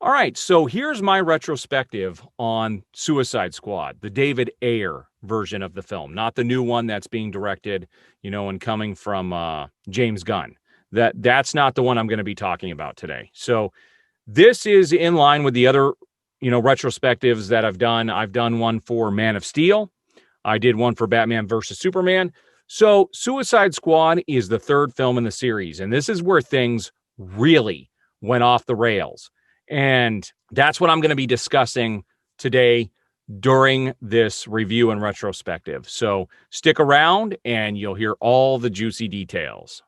All right, so here's my retrospective on Suicide Squad, the David Ayer version of the film, not the new one that's being directed, and coming from James Gunn. That's not the one I'm going to be talking about today. So this is in line with the other, retrospectives that I've done. I've done one for Man of Steel. I did one for Batman versus Superman. So Suicide Squad is the third film in the series, and this is where things really went off the rails. And that's what I'm going to be discussing today during this review and retrospective. So stick around and you'll hear all the juicy details.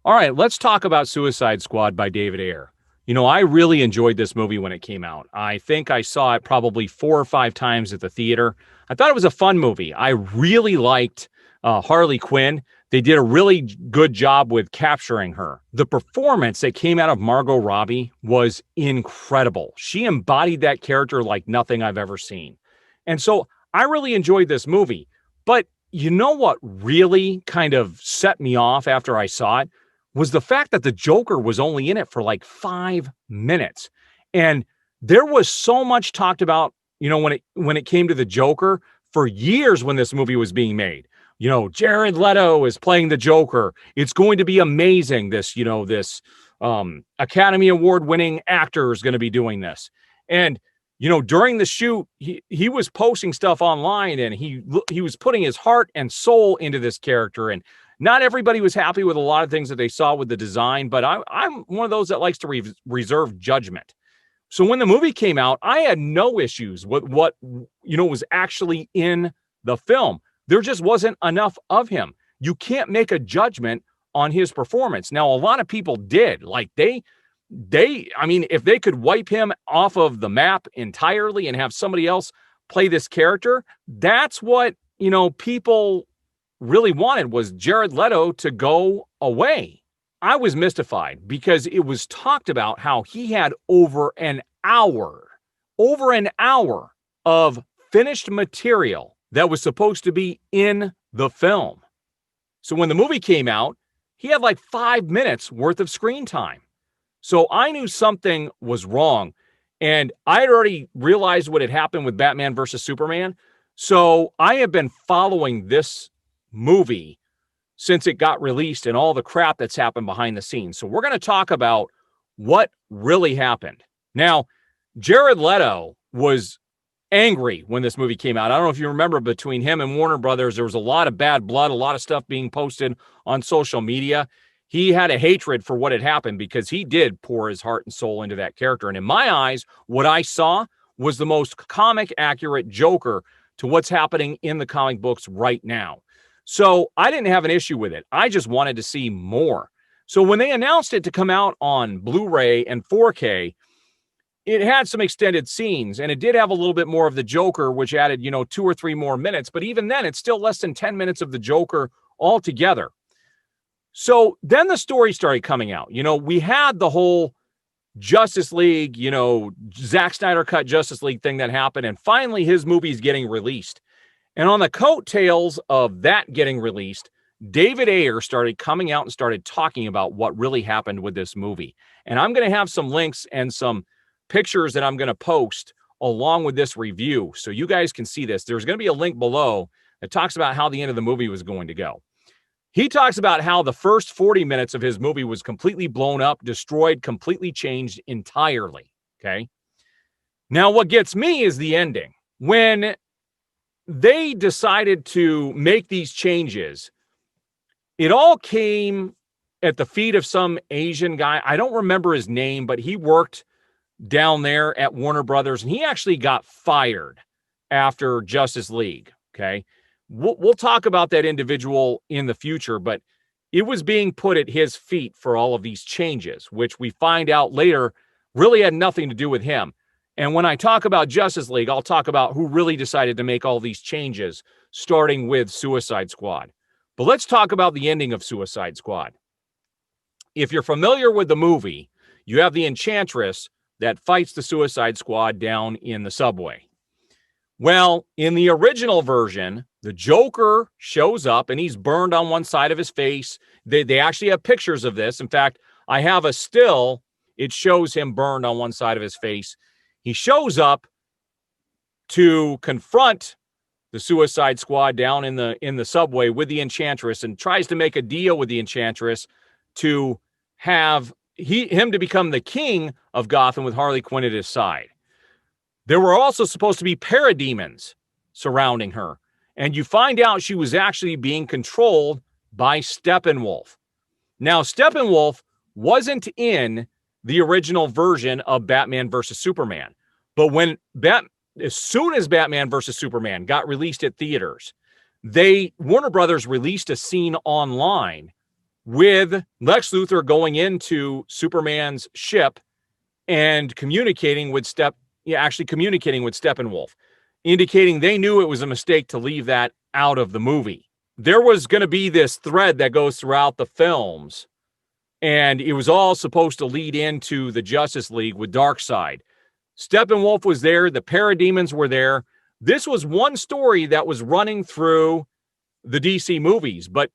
All right, let's talk about Suicide Squad by David Ayer. I really enjoyed this movie when it came out. I think I saw it probably 4 or 5 times at the theater. I thought it was a fun movie. I really liked Harley Quinn. They did a really good job with capturing her. The performance that came out of Margot Robbie was incredible. She embodied that character like nothing I've ever seen. And so I really enjoyed this movie. But you know what really kind of set me off after I saw it? Was the fact that the Joker was only in it for like 5 minutes. And there was so much talked about, when it came to the Joker for years when this movie was being made. Jared Leto is playing the Joker. It's going to be amazing. This Academy Award winning actor is going to be doing this. And, during the shoot, he was posting stuff online and he was putting his heart and soul into this character. And not everybody was happy with a lot of things that they saw with the design, but I'm one of those that likes to reserve judgment. So when the movie came out, I had no issues with what, was actually in the film. There just wasn't enough of him. You can't make a judgment on his performance. Now, a lot of people did. Like if they could wipe him off of the map entirely and have somebody else play this character, that's what, people really wanted, was Jared Leto to go away. I was mystified because it was talked about how he had over an hour of finished material that was supposed to be in the film. So when the movie came out, he had like 5 minutes worth of screen time. So I knew something was wrong. And I had already realized what had happened with Batman versus Superman. So I have been following this movie since it got released and all the crap that's happened behind the scenes. So we're going to talk about what really happened. Now, Jared Leto was angry when this movie came out. I don't know if you remember, between him and Warner Brothers, there was a lot of bad blood, a lot of stuff being posted on social media. He had a hatred for what had happened because he did pour his heart and soul into that character. And in my eyes, what I saw was the most comic accurate Joker to what's happening in the comic books right now. So I didn't have an issue with it. I just wanted to see more. So when they announced it to come out on Blu-ray and 4K, it had some extended scenes, and it did have a little bit more of the Joker, which added, 2 or 3 more minutes. But even then, it's still less than 10 minutes of the Joker altogether. So then the story started coming out. We had the whole Justice League, Zack Snyder cut Justice League thing that happened, and finally his movie's getting released. And on the coattails of that getting released, David Ayer started coming out and started talking about what really happened with this movie. And I'm going to have some links and some pictures that I'm going to post along with this review so you guys can see this. There's going to be a link below that talks about how the end of the movie was going to go. He talks about how the first 40 minutes of his movie was completely blown up, destroyed, completely changed entirely. Okay. Now, what gets me is the ending. When they decided to make these changes, it all came at the feet of some Asian guy. I don't remember his name, but he worked down there at Warner Brothers, and he actually got fired after Justice League. Okay. We'll talk about that individual in the future, but it was being put at his feet for all of these changes, which we find out later really had nothing to do with him. And when I talk about Justice League, I'll talk about who really decided to make all these changes, starting with Suicide Squad. But let's talk about the ending of Suicide Squad. If you're familiar with the movie, you have the Enchantress that fights the Suicide Squad down in the subway. Well, in the original version, The Joker shows up and he's burned on one side of his face. They actually have pictures of this. In fact, I have a still. It shows him burned on one side of his face. He shows up to confront the Suicide Squad down in the subway with the Enchantress and tries to make a deal with the Enchantress to have him to become the king of Gotham with Harley Quinn at his side. There were also supposed to be parademons surrounding her, and you find out she was actually being controlled by Steppenwolf. Now, Steppenwolf wasn't in the original version of Batman versus Superman, but as soon as Batman versus Superman got released at theaters, Warner Brothers released a scene online with Lex Luthor going into Superman's ship and communicating with Steppenwolf, indicating they knew it was a mistake to leave that out of the movie. There was going to be this thread that goes throughout the films, and it was all supposed to lead into the Justice League with Darkseid. Steppenwolf was there. The parademons were there. This was one story that was running through the DC movies, but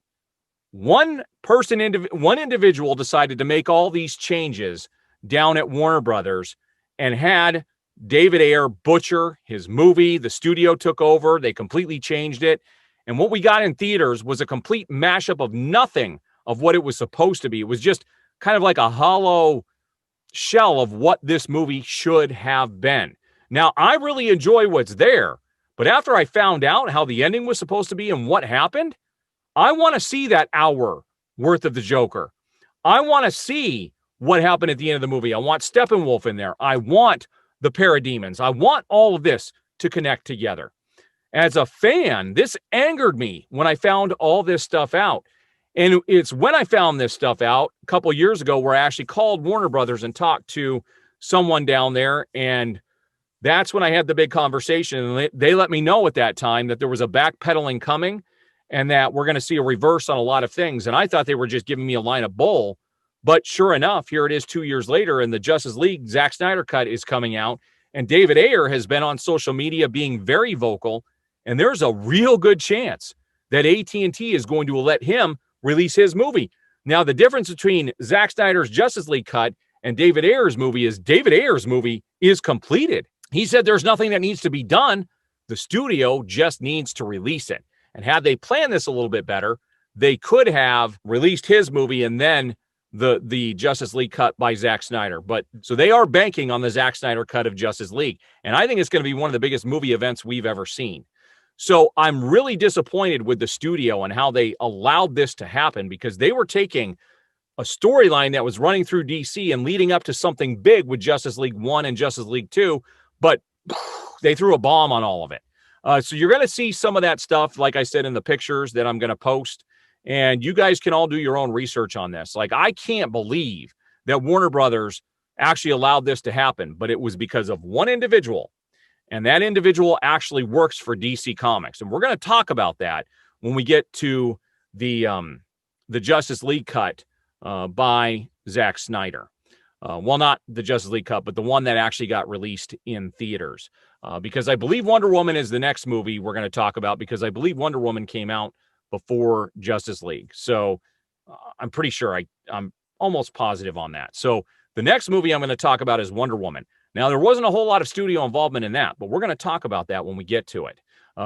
one individual decided to make all these changes down at Warner Brothers and had David Ayer butcher his movie. The studio took over. They completely changed it. And what we got in theaters was a complete mashup of nothing of what it was supposed to be. It was just kind of like a hollow shell of what this movie should have been. Now, I really enjoy what's there, but after I found out how the ending was supposed to be and what happened, I want to see that hour worth of the Joker. I want to see what happened at the end of the movie. I want Steppenwolf in there. I want the parademons. I want all of this to connect together. As a fan, this angered me when I found all this stuff out. And it's when I found this stuff out a couple years ago where I actually called Warner Brothers and talked to someone down there. And that's when I had the big conversation. And they let me know at that time that there was a backpedaling coming and that we're going to see a reverse on a lot of things. And I thought they were just giving me a line of bull. But sure enough, here it is 2 years later, and the Justice League Zack Snyder cut is coming out. And David Ayer has been on social media being very vocal. And there's a real good chance that AT&T is going to let him release his movie. Now, the difference between Zack Snyder's Justice League cut and David Ayer's movie is David Ayer's movie is completed. He said there's nothing that needs to be done. The studio just needs to release it. And had they planned this a little bit better, they could have released his movie and then the Justice League cut by Zack Snyder. But so they are banking on the Zack Snyder cut of Justice League. And I think it's going to be one of the biggest movie events we've ever seen. So I'm really disappointed with the studio and how they allowed this to happen, because they were taking a storyline that was running through DC and leading up to something big with Justice League 1 and Justice League 2, but they threw a bomb on all of it. So you're going to see some of that stuff, like I said, in the pictures that I'm going to post, and you guys can all do your own research on this. Like, I can't believe that Warner Brothers actually allowed this to happen, but it was because of one individual. And that individual actually works for DC Comics. And we're going to talk about that when we get to the Justice League cut by Zack Snyder. Well, not the Justice League cut, but the one that actually got released in theaters. Because I believe Wonder Woman is the next movie we're going to talk about, because I believe Wonder Woman came out before Justice League. So I'm pretty sure, I'm almost positive on that. So the next movie I'm going to talk about is Wonder Woman. Now, there wasn't a whole lot of studio involvement in that, but we're going to talk about that when we get to it.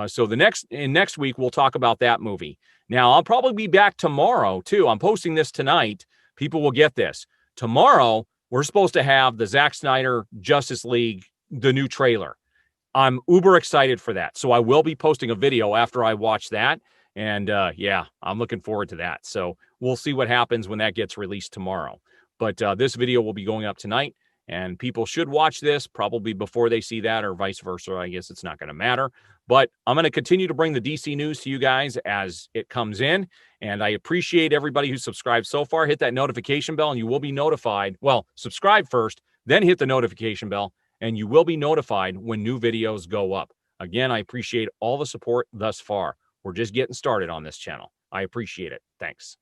So next week, we'll talk about that movie. Now, I'll probably be back tomorrow, too. I'm posting this tonight. People will get this. Tomorrow, we're supposed to have the Zack Snyder Justice League, the new trailer. I'm uber excited for that. So I will be posting a video after I watch that. And yeah, I'm looking forward to that. So we'll see what happens when that gets released tomorrow. But this video will be going up tonight. And people should watch this probably before they see that, or vice versa. I guess it's not going to matter. But I'm going to continue to bring the DC news to you guys as it comes in. And I appreciate everybody who subscribed so far. Hit that notification bell and you will be notified. Well, subscribe first, then hit the notification bell, and you will be notified when new videos go up. Again, I appreciate all the support thus far. We're just getting started on this channel. I appreciate it. Thanks.